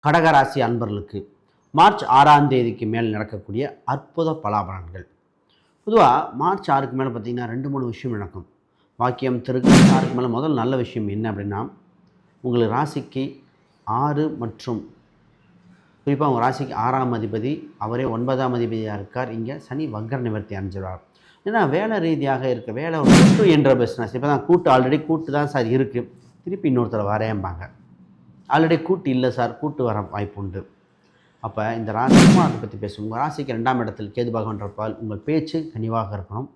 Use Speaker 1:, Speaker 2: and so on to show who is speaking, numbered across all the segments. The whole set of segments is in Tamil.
Speaker 1: கடகராசி அன்பர்களுக்கு மார்ச் 6ஆம் தேதிக்கு மேல் நடக்கக்கூடிய அற்புத பலாபலன்கள். பொதுவாக மார்ச் 6க்கு மேலே பார்த்திங்கன்னா 2-3 விஷயம் நடக்கும். வாக்கியம் திருக்கணித 6க்கு மேலே முதல் நல்ல விஷயம் என்ன அப்படின்னா, உங்களுக்கு ராசிக்கு 6 மற்றும் குறிப்பாக உங்கள் ராசிக்கு 6ஆம் அதிபதி அவரே 9ஆம் அதிபதியாக இருக்கார். இங்கே சனி வக்ர நிவர்த்தி அடைஞ்சிடுவார். ஏன்னா வேலை ரீதியாக இருக்க வேலை ஒரு கூட்டு என்ற பிஸ்னஸ். இப்போ தான் கூட்டு ஆல்ரெடி கூட்டு தான் சார் இருக்குது, திருப்பி இன்னொருத்தர் வரேம்பாங்க. ஆல்ரெடி கூட்டு இல்லை சார், கூட்டு வர வாய்ப்பு உண்டு. அப்போ இந்த ராசிக்கும் அதை பற்றி பேசும். உங்கள் ராசிக்கு 2ஆம் இடத்தில் கேது பகவான் இருப்பால் உங்கள் பேச்சு கனிவாக இருக்கணும்.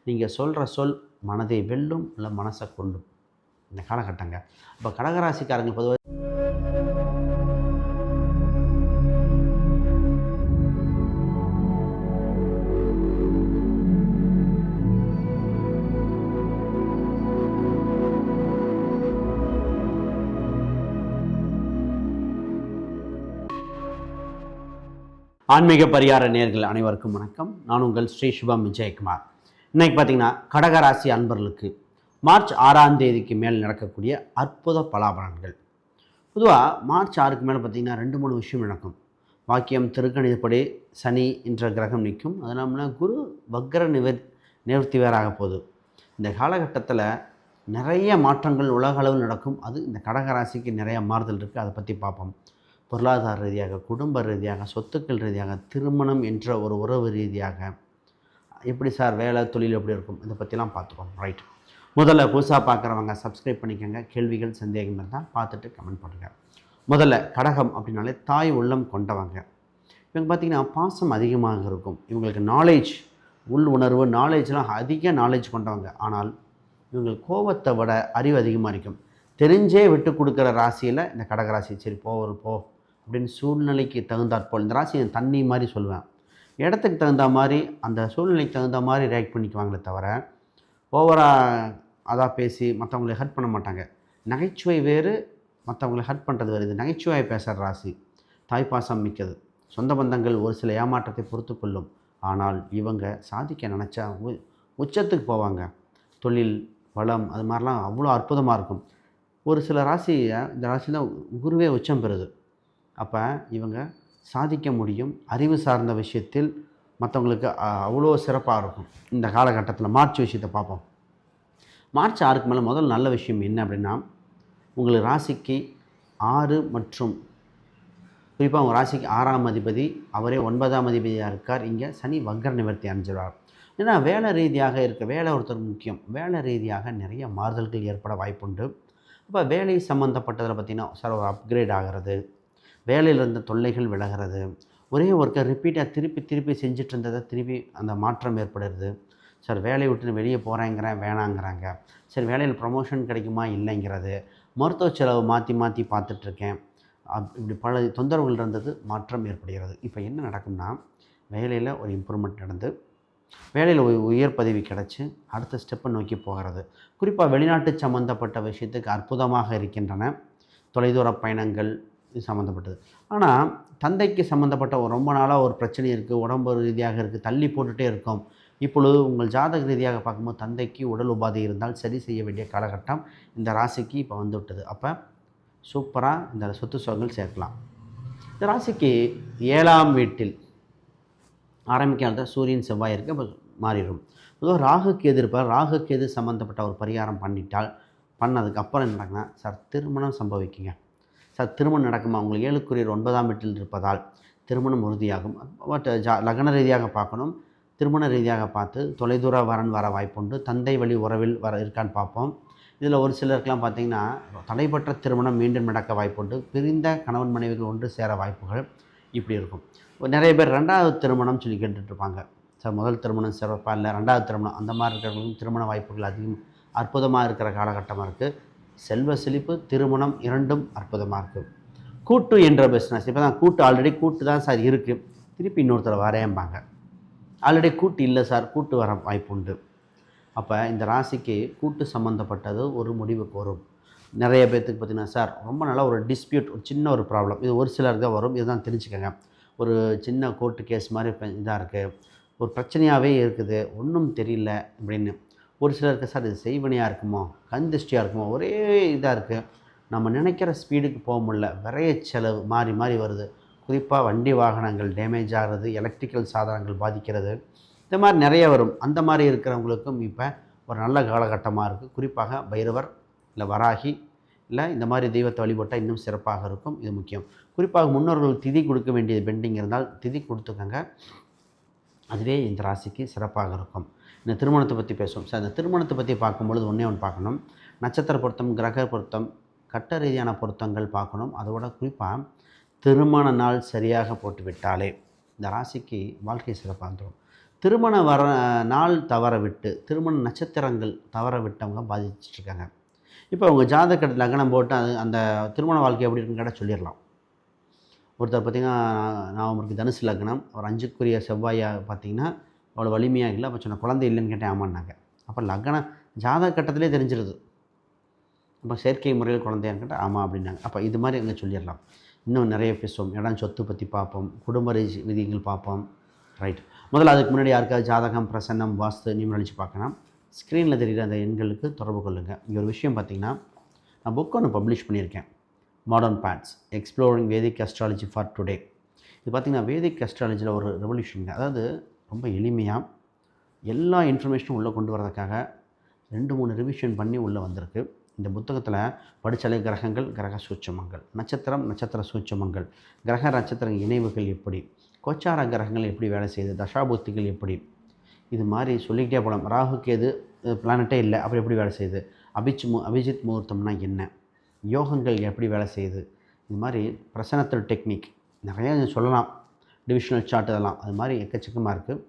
Speaker 1: நீங்கள் சொல்கிற சொல் மனதை வெல்லும், இல்லை மனசை கொள்ளும் இந்த காலகட்டங்க. இப்போ கடகராசிக்காரங்க பொதுவாக ஆன்மீக பரிகார நேயர்கள் அனைவருக்கும் வணக்கம். நான் உங்கள் ஸ்ரீ சுபம் விஜயகுமார். இன்றைக்கி பார்த்திங்கன்னா கடகராசி அன்பர்களுக்கு மார்ச் 6ஆம் தேதிக்கு மேல் நடக்கக்கூடிய அற்புத பலாபலன்கள். பொதுவாக மார்ச் 6க்கு மேலே பார்த்திங்கன்னா 2-3 விஷயம் நடக்கும். வாக்கியம் திருக்கணிதப்படி சனி என்ற கிரகம் நிற்கும். அது இல்லாமல் குரு வக்ர நிவர்த்தி வேறாக போகுது. இந்த காலகட்டத்தில் நிறைய மாற்றங்கள் உலக அளவில் நடக்கும். அது இந்த கடகராசிக்கு நிறைய மாறுதல் இருக்குது. அதை பற்றி பார்ப்போம். பொருளாதார ரீதியாக, குடும்ப ரீதியாக, சொத்துக்கள் ரீதியாக, திருமணம் என்ற ஒரு உறவு ரீதியாக, எப்படி சார் வேலை தொழில் எப்படி இருக்கும், இதை பற்றிலாம் பார்த்துருவோம். ரைட், முதல்ல புதுசாக பார்க்குறவங்க சப்ஸ்கிரைப் பண்ணிக்கோங்க. கேள்விகள் சந்தேகம் இருந்தால் பார்த்துட்டு கமெண்ட் பண்ணுங்கள். முதல்ல கடகம் அப்படின்னாலே தாய் உள்ளம் கொண்டவங்க. இவங்க பார்த்திங்கன்னா பாசம் அதிகமாக இருக்கும். இவங்களுக்கு நாலேஜ், உள் உணர்வு, நாலேஜ்லாம் அதிக நாலேஜ் கொண்டவங்க. ஆனால் இவங்களுக்கு கோபத்தை விட அறிவு அதிகமாக இருக்கும். தெரிஞ்சே விட்டு கொடுக்குற ராசியில் இந்த கடகராசி. சரி போ அப்படின்னு சூழ்நிலைக்கு தகுந்தாற்போல், இந்த ராசி தண்ணி மாதிரி சொல்லுவேன், இடத்துக்கு தகுந்த மாதிரி அந்த சூழ்நிலைக்கு தகுந்த மாதிரி ரியாக்ட் பண்ணிக்குவாங்களே தவிர ஓவராக அதாக பேசி மற்றவங்களை ஹர்ட் பண்ண மாட்டாங்க. நகைச்சுவை வேறு, மற்றவங்களை ஹர்ட் பண்ணுறது வேறு. இது நகைச்சுவையை பேசுகிற ராசி. தாய்ப்பாசம் மிக்கது. சொந்த பந்தங்கள் ஒரு சில ஏமாற்றத்தை பொறுத்து கொள்ளும். ஆனால் இவங்க சாதிக்க நினச்சா உச்சத்துக்கு போவாங்க. தொழில் வளம் அது மாதிரிலாம் அவ்வளோ அற்புதமாக இருக்கும். ஒரு சில ராசியை இந்த ராசியில் குருவே உச்சம் பெறுது. அப்போ இவங்க சாதிக்க முடியும். அறிவு சார்ந்த விஷயத்தில் மற்றவங்களுக்கு அவ்வளோ சிறப்பாக இருக்கும். இந்த காலகட்டத்தில் மார்ச் விஷயத்தை பார்ப்போம். மார்ச் 6க்கு மேலே முதல் நல்ல விஷயம் என்ன அப்படின்னா, உங்களுக்கு ராசிக்கு 6 மற்றும் குறிப்பாக உங்கள் ராசிக்கு 6ஆம் அதிபதி அவரே 9ஆம் அதிபதியாக இருக்கார். இங்கே சனி வக்ர நிவர்த்தி அடைஞ்சிடுவார். ஏன்னா வேலை ரீதியாக இருக்க வேலை ஒருத்தர் முக்கியம். வேலை ரீதியாக நிறைய மாறுதல்கள் ஏற்பட வாய்ப்புண்டு. இப்போ வேலை சம்மந்தப்பட்டதில் பார்த்திங்கன்னா சார் ஒரு அப்கிரேட் ஆகிறது, வேலையில் இருந்த தொல்லைகள் விலகிறது, ஒரே ஒர்க்கை ரிப்பீட்டாக திருப்பி செஞ்சுட்டு இருந்ததை திருப்பி அந்த மாற்றம் ஏற்படுறது. சார் வேலையை விட்டு வெளியே போகிறேங்கிறேன் வேணாங்கிறாங்க. சரி வேலையில் ப்ரமோஷன் கிடைக்குமா இல்லைங்கிறது, மருத்துவ செலவு மாற்றி பார்த்துட்ருக்கேன், இப்படி பல தொந்தரவுகள் இருந்தது, மாற்றம் ஏற்படுகிறது. இப்போ என்ன நடக்கும்னா, வேலையில் ஒரு இம்ப்ரூவ்மெண்ட் நடந்து வேலையில் உயர் பதவி கிடச்சி அடுத்த ஸ்டெப்பை நோக்கி போகிறது. குறிப்பாக வெளிநாட்டு சம்மந்தப்பட்ட விஷயத்துக்கு அற்புதமாக இருக்கின்றன. தொலைதூர பயணங்கள் இது சம்மந்தப்பட்டது. ஆனால் தந்தைக்கு சம்மந்தப்பட்ட ரொம்ப நாளாக ஒரு பிரச்சனை இருக்குது, உடம்பு ரீதியாக இருக்குது, தள்ளி போட்டுகிட்டே இருக்கும். இப்பொழுது உங்கள் ஜாதக ரீதியாக பார்க்கும்போது தந்தைக்கு உடல் உபாதை இருந்தால் சரி செய்ய வேண்டிய காலகட்டம் இந்த ராசிக்கு இப்போ வந்து விட்டது. அப்போ சூப்பராக இந்த சொத்து சுகங்கள் சேர்க்கலாம். இந்த ராசிக்கு 7ஆம் வீட்டில் ஆரம்பிக்காத சூரியன் செவ்வாய் இருக்குது. அப்போ மாறிடும். பொதுவாக ராகு கேது இருப்பார். ராகு கேது சம்மந்தப்பட்ட ஒரு பரிகாரம் பண்ணதுக்கு அப்புறம் என்ன நடக்குன்னா, சார் திருமணம் சம்பவிக்குங்க. சார் திருமணம் நடக்குமா, உங்களுக்கு 7க்குரியர் 9ஆம் வீட்டில் இருப்பதால் திருமணம் உறுதியாகும். பட் லக்ன ரீதியாக பார்க்கணும். திருமண ரீதியாக பார்த்து தொலைதூர வரன் வர வாய்ப்புண்டு. தந்தை வழி உறவில் இருக்கான்னு பார்ப்போம். இதில் ஒரு சிலருக்கெலாம் பார்த்திங்கன்னா தடைப்பட்ட திருமணம் மீண்டும் நடக்க வாய்ப்புண்டு. பிரிந்த கணவன் மனைவிகள் ஒன்று சேர வாய்ப்புகள் இப்படி இருக்கும். நிறைய பேர் 2வது திருமணம் சொல்லி கேட்டுட்ருப்பாங்க. சார் முதல் திருமணம் சிறப்பாக இல்லை, 2வது திருமணம், அந்த மாதிரி இருக்கிறவங்களுக்கும் திருமண வாய்ப்புகள் அதிகம் அற்புதமாக இருக்கிற காலகட்டமாக இருக்குது. செல்வ செழிப்பு, திருமணம் இரண்டும் அற்புதமாக இருக்குது. கூட்டு என்ற பிஸ்னஸ். இப்போ தான் கூட்டு ஆல்ரெடி கூட்டு தான் சார் இருக்குது, திருப்பி இன்னொருத்தர் வரேம்பாங்க. ஆல்ரெடி கூட்டு இல்லை சார், கூட்டு வர வாய்ப்பு உண்டு. அப்போ இந்த ராசிக்கு கூட்டு சம்மந்தப்பட்டது ஒரு முடிவுக்கு வரும். நிறைய பேர்த்துக்கு பார்த்திங்கன்னா சார் ரொம்ப நாளாக ஒரு டிஸ்பியூட், ஒரு சின்ன ஒரு ப்ராப்ளம், இது ஒரு சிலருக்கு தான் வரும். இதுதான் தெரிஞ்சுக்கோங்க. ஒரு சின்ன கோர்ட்டு கேஸ் மாதிரி இதாக இருக்குது, ஒரு பிரச்சனையாகவே இருக்குது, ஒன்றும் தெரியல அப்படின்னு. ஒரு சிலருக்கு சார் இது செய்வனையாக இருக்குமோ, கண் திருஷ்டியாக இருக்குமோ, ஒரே இதாக இருக்குது, நம்ம நினைக்கிற ஸ்பீடுக்கு போக முடியல, விரைய செலவு மாறி மாறி வருது. குறிப்பாக வண்டி வாகனங்கள் டேமேஜ் ஆகிறது, எலக்ட்ரிக்கல் சாதனங்கள் பாதிக்கிறது, இந்த மாதிரி நிறைய வரும். அந்த மாதிரி இருக்கிறவங்களுக்கும் இப்போ ஒரு நல்ல காலகட்டமாக இருக்குது. குறிப்பாக பைரவர் இல்லை வராகி இல்லை இந்த மாதிரி தெய்வத்தை வழிபட்டால் இன்னும் சிறப்பாக இருக்கும். இது முக்கியம். குறிப்பாக முன்னோர்கள் திதி கொடுக்க வேண்டியது பெண்டிங் இருந்தால் திதி கொடுத்துக்கங்க. அதுவே இந்த ராசிக்கு சிறப்பாக இருக்கும். இந்த திருமணத்தை பற்றி பேசுவோம் சார். இந்த திருமணத்தை பற்றி பார்க்கும்பொழுது ஒன்று பார்க்கணும். நட்சத்திர பொருத்தம், கிரக பொருத்தம், கட்ட ரீதியான பொருத்தங்கள் பார்க்கணும். அதோட குறிப்பாக திருமண நாள் சரியாக போட்டுவிட்டாலே இந்த ராசிக்கு வாழ்க்கை சிறப்பாக வந்துடும். திருமண நாள் தவற விட்டு, திருமண நட்சத்திரங்கள் தவற விட்டவங்க பாதிச்சிட்ருக்காங்க. இப்போ அவங்க ஜாதக லக்னம் போட்டு அந்த திருமண வாழ்க்கை எப்படி இருக்குன்னு கேட்டால் சொல்லிடலாம். ஒருத்தர் பார்த்திங்கன்னா, நான் அவருக்கு தனுசு லக்னம், அவர் 5க்குரிய செவ்வாயை பார்த்திங்கன்னா அவ்வளோ வலிமையாக இல்லை. அப்போ சொன்ன குழந்தை இல்லைன்னு கேட்டேன். ஆமான்னாங்க. அப்போ லக்னம் ஜாதக கட்டத்திலே தெரிஞ்சிருது. அப்போ செயற்கை முறையில் குழந்தையான்னு கேட்டால் ஆமாம் அப்படின்னாங்க. அப்போ இது மாதிரி அங்கே சொல்லிடலாம். இன்னும் நிறைய பேசுவோம். இடம் சொத்து பற்றி பார்ப்போம், குடும்ப விதிகள் பார்ப்போம். ரைட். முதல்ல அதுக்கு முன்னாடி யாருக்காவது ஜாதகம், பிரசன்னம், வாஸ்து, நியூமராலஜி பார்க்கணும். ஸ்க்ரீனில் தெரிகிற அந்த எண்களுக்கு தொடர்பு கொள்ளுங்கள். இங்கே ஒரு விஷயம் பார்த்திங்கன்னா, நான் புக் ஒன்று பப்ளிஷ் பண்ணியிருக்கேன். Modern paths exploring Vedic astrology for today. இது பார்த்திங்கன்னா வேதிக் அஸ்ட்ராலஜியில் ஒரு ரெவல்யூஷனுங்க. அதாவது ரொம்ப எளிமையாக எல்லா இன்ஃபர்மேஷனும் உள்ளே கொண்டு வரதுக்காக 2-3 ரிவிஷன் பண்ணி உள்ளே வந்திருக்கு. இந்த புத்தகத்தில் படித்தாலே கிரகங்கள், கிரக சூட்சமங்கள், நட்சத்திரம், நட்சத்திர சூட்சமங்கள், கிரக நட்சத்திர இணைவுகள் எப்படி, கோச்சார கிரகங்கள் எப்படி வேலை செய்யுது, தசாபுத்திகள் எப்படி, இது மாதிரி சொல்லிக்கிட்டே போகலாம். ராகு கேது பிளானட்டே இல்லை, அப்படி எப்படி வேலை செய்யுது, அபிஜித் முகூர்த்தம்னா என்ன, யோகங்கள் எப்படி வேலை செய்யுது, இது மாதிரி பிரசனத்தல் டெக்னிக் நிறையா சொல்லலாம். டிவிஷனல் சார்ட் இதெல்லாம் அது மாதிரி எக்கச்சக்கமாக இருக்குது.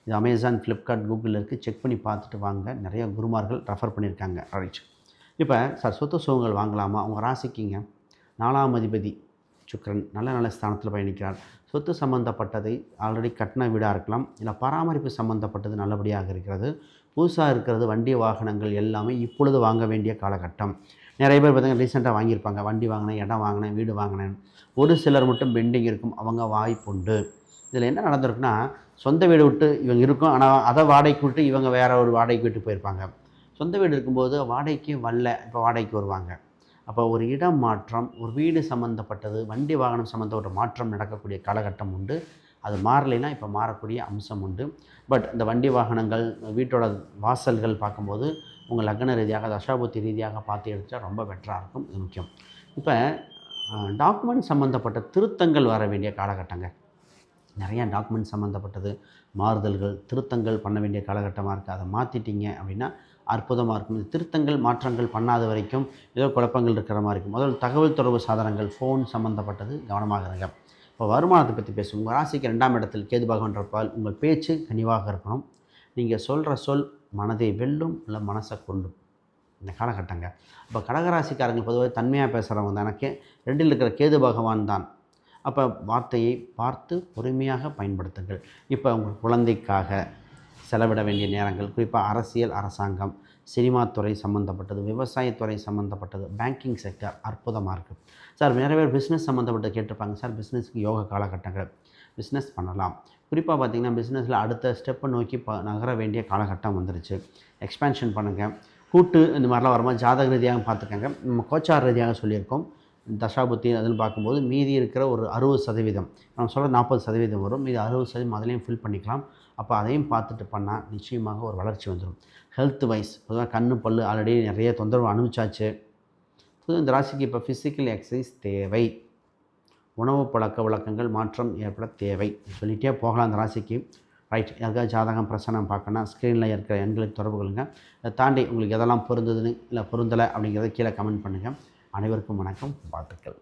Speaker 1: இது அமேசான், ஃப்ளிப்கார்ட், கூகுளில் இருக்குது. செக் பண்ணி பார்த்துட்டு வாங்க. நிறையா குருமார்கள் ரெஃபர் பண்ணியிருக்காங்க. ரைட். இப்போ சார் சொத்து சுகங்கள் வாங்கலாமா? உங்கள் ராசிக்குங்க 4ஆம் அதிபதி சுக்கிரன் நல்ல நல்ல ஸ்தானத்தில் பயணிக்கிறார். சொத்து சம்மந்தப்பட்டதை ஆல்ரெடி கட்டின வீடாக இருக்கலாம், இல்லை பராமரிப்பு சம்மந்தப்பட்டது நல்லபடியாக இருக்கிறது. புதுசாக இருக்கிறது வண்டி வாகனங்கள் எல்லாமே இப்பொழுது வாங்க வேண்டிய காலகட்டம். நிறைய பேர் பார்த்திங்கன்னா ரீசெண்டாக வாங்கியிருப்பாங்க. வண்டி வாங்கினேன், இடம் வாங்கினேன், வீடு வாங்கினேன். ஒரு சிலர் மட்டும் பெண்டிங் இருக்கும். அவங்க வாய்ப்புண்டு. இதில் என்ன நடந்திருக்குன்னா, சொந்த வீடு விட்டு இவங்க இருக்கும், ஆனால் அதை வாடகைக்கு விட்டு இவங்க வேறு ஒரு வாடகைக்கு விட்டு போயிருப்பாங்க. சொந்த வீடு இருக்கும்போது வாடகைக்கு வரல, இப்போ வாடகைக்கு வருவாங்க. அப்போ ஒரு இடம் மாற்றம், ஒரு வீடு சம்மந்தப்பட்டது, வண்டி வாகனம் சம்மந்தப்பட்ட மாற்றம் நடக்கக்கூடிய காலகட்டம் உண்டு. அது மாறலைன்னா இப்போ மாறக்கூடிய அம்சம் உண்டு. பட் இந்த வண்டி வாகனங்கள், வீட்டோட வாசல்கள் பார்க்கும்போது உங்கள் லக்ன ரீதியாக, தசாபுத்தி ரீதியாக பார்த்து எடுத்தால் ரொம்ப பெட்டராக இருக்கும். இது முக்கியம். இப்போ டாக்குமெண்ட் சம்மந்தப்பட்ட திருத்தங்கள் வர வேண்டிய காலகட்டங்க. நிறையா டாக்குமெண்ட் சம்மந்தப்பட்டது மாறுதல்கள், திருத்தங்கள் பண்ண வேண்டிய காலகட்டமாக இருக்குது. அதை மாற்றிட்டீங்க அப்படின்னா அற்புதமாக இருக்கும். இந்த திருத்தங்கள், மாற்றங்கள் பண்ணாத வரைக்கும் ஏதோ குழப்பங்கள் இருக்கிற மாதிரி இருக்கும். முதல் தகவல் தொடர்பு சாதனங்கள், ஃபோன் சம்மந்தப்பட்டது கவனமாக இருங்க. இப்போ வருமானத்தை பற்றி பேசுவோம். உங்கள் ராசிக்கு 2ஆம் இடத்தில் கேது பகவான்றப்பால் உங்கள் பேச்சு கனிவாக இருக்கணும். நீங்கள் சொல்கிற சொல் மனதை வெல்லும், இல்லை மனசை கொல்லும் இந்த காலகட்டங்க. இப்போ கடகராசிக்காரங்க பொதுவாக தன்மையாக பேசுகிறவங்க தான். எனக்கு 2இல் இருக்கிற கேது பகவான் தான். அப்போ வார்த்தையை பார்த்து பொறுமையாக பயன்படுத்துங்கள். இப்போ உங்கள் குழந்தைக்காக செலவிட வேண்டிய நேரங்கள், குறிப்பாக அரசியல், அரசாங்கம், சினிமா துறை சம்மந்தப்பட்டது, விவசாயத்துறை சம்மந்தப்பட்டது, பேங்கிங் செக்டர் அற்புதமாக இருக்குது. சார் நிறைய பேர் பிஸ்னஸ் சம்மந்தப்பட்டு கேட்டிருப்பாங்க. சார் பிஸ்னஸுக்கு யோக காலகட்டங்கள், பிஸ்னஸ் பண்ணலாம். குறிப்பாக பார்த்திங்கன்னா பிஸ்னஸில் அடுத்த ஸ்டெப்பை நோக்கி நகர வேண்டிய காலகட்டம் வந்துருச்சு. எக்ஸ்பேன்ஷன் பண்ணுங்கள். கூட்டு இந்த மாதிரிலாம் வரும்போது ஜாதக ரீதியாக பார்த்துக்கங்க. நம்ம கோச்சார ரீதியாக சொல்லியிருக்கோம். தசாபுத்தி அதில் பார்க்கும்போது மீதி இருக்கிற ஒரு 60%, நம்ம சொல்கிற 40% வரும். மீதி 60% அதிலையும் ஃபில் பண்ணிக்கலாம். அப்போ அதையும் பார்த்துட்டு பண்ணால் நிச்சயமாக ஒரு வளர்ச்சி வந்துடும். ஹெல்த் வைஸ் பொதுவாக கண்ணு, பல் ஆல்ரெடி நிறைய தொந்தரவு அனுபவிச்சாச்சு. இந்த ராசிக்கு இப்போ ஃபிசிக்கல் எக்ஸசைஸ் தேவை. உணவு பழக்க வழக்கங்கள் மாற்றம் ஏற்பட தேவை. சொல்லிகிட்டே போகலாம் அந்த ராசிக்கு. ரைட். யாருக்காவது ஜாதகம், பிரசனம் பார்க்கணுன்னா ஸ்க்ரீனில் இருக்கிற எண்களுக்கு தொடர்பு கொள்ளுங்கள். அதை தாண்டி உங்களுக்கு எதெல்லாம் பொருந்ததுன்னு இல்லை பொருந்தலை அப்படிங்கிறத கீழே கமெண்ட் பண்ணுங்கள். அனைவருக்கும் வணக்கம், வாழ்த்துக்கள்.